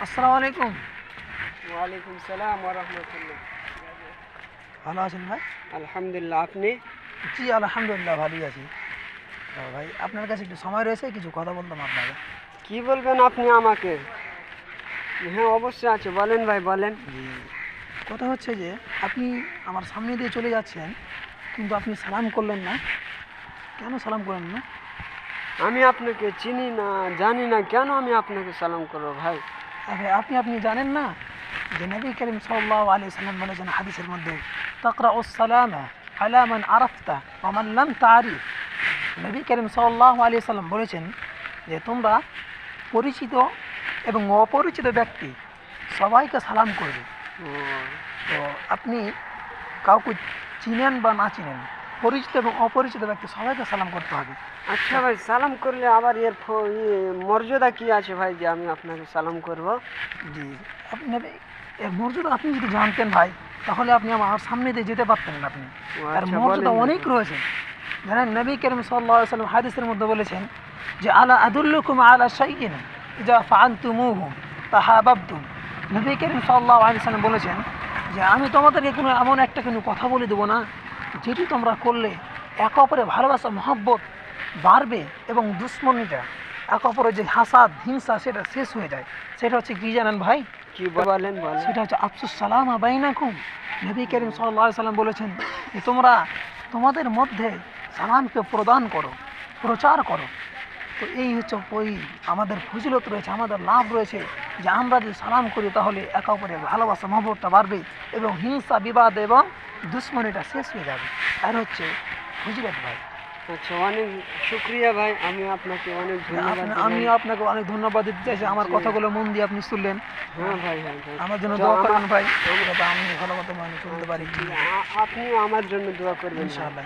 আসসালামু আলাইকুম। ওয়ালাইকুম সালাম ওয়া রাহমাতুল্লাহ। ভালো আছেন ভাই? আলহামদুলিল্লাহ, আপনি? জি আলহামদুলিল্লাহ ভালোই আছি। তো ভাই আপনার কাছে একটু সময় রয়েছে? কিছু কথা বলতাম আপনাকে। কি বলবেন আপনি আমাকে? হ্যাঁ, অবশ্যই আছে, বলেন ভাই, বলেন। জি, কথা হচ্ছে যে আপনি আমার সামনে দিয়ে চলে যাচ্ছেন, কিন্তু আপনি সালাম করলেন না। কেন সালাম করলেন না? আমি আপনাকে চিনি না, জানি না, কেন আমি আপনাকে সালাম করবো ভাই? ভাই আপনি জানেন না যে নবী করিম সাল্লাল্লাহু আলাইহি সাল্লাম বলেছেন হাদিসের মধ্যে, তাকরাউস সালামা আলা মান আরাফতা ওয়া মান লাম তারিফ। নবী করিম সাল্লাল্লাহু আলাইহি সাল্লাম বলেছেন যে তোমরা পরিচিত এবং অপরিচিত ব্যক্তি সবাইকে সালাম করবে। ও, তো আপনি কাউকে চিনেন বা না চিনেন, পরিচিত এবং অপরিচিত ব্যক্তি সবাইকে সালাম করতে হবে। আচ্ছা ভাই, সালাম করলে আবার মর্যাদা কি আছে ভাই যে আমি আপনাকে সালাম করব? জি, আপনি এর মর্যাদা আপনি যদি জানতেন ভাই, তাহলে আপনি আমার সামনে দিয়ে যেতে পারতেন না। আপনি ও এর আচ্ছা, মর্যাদা বলেন না অনেক ভাই। রয়েছে। জানেন নবী করিম সাল্লাল্লাহু আলাইহি সাল্লাম হাদিসের মধ্যে বলেছেন যে আলা আদুল্লুকুম আলা শাইইন ইযা ফাআলতুমুহু তাহাব্বাবতুম। নবী করিম সাল্লাল্লাহু আলাইহি সাল্লাম বলেছেন যে আমি তোমাদেরকে এমন একটা কথা বলে দেবো না, যেটি তোমরা করলে একে অপরের ভালোবাসা মহব্বত বাড়বে এবং দুশ্মনীটা, একে অপরের যে হাসাদ হিংসা সেটা শেষ হয়ে যায়। সেটা হচ্ছে কি জানেন ভাই? কি বলেন, বলেন। সেটা হচ্ছে আফসুস সালামা বাইনাকুম। নবী করিম সাল্লাল্লাহু আলাইহি সাল্লাম বলেছেন যে তোমরা তোমাদের মধ্যে সালামকে প্রদান করো, প্রচার করো। তো এই হচ্ছে ওই আমাদের ফজিলত রয়েছে, আমাদের লাভ রয়েছে যে আমরা যদি সালাম করি তাহলে একে অপরের ভালোবাসা মহব্বতটা বাড়বে এবং হিংসা বিবাদ এবং দুশ্মনীটা শেষ হয়ে যাবে। আর হচ্ছে ফজিলত ভাই। আচ্ছা, অনেক শুক্রিয়া ভাই, আমি আপনাকে অনেক ধন্যবাদ আমি দিলাম। আপনাকে অনেক ধন্যবাদ দিতে চাইছি, আমার জি। কথাগুলো মন দিয়ে আপনি শুনলেন। হ্যাঁ ভাই, হ্যাঁ ভাই। আমার জন্য তো দোয়া করবেন ভাই, যাতে আমি ভালো মতো চলতে পারি। আপনিও আমার জন্য দোয়া করবেন ভাই। ইনশাআল্লাহ।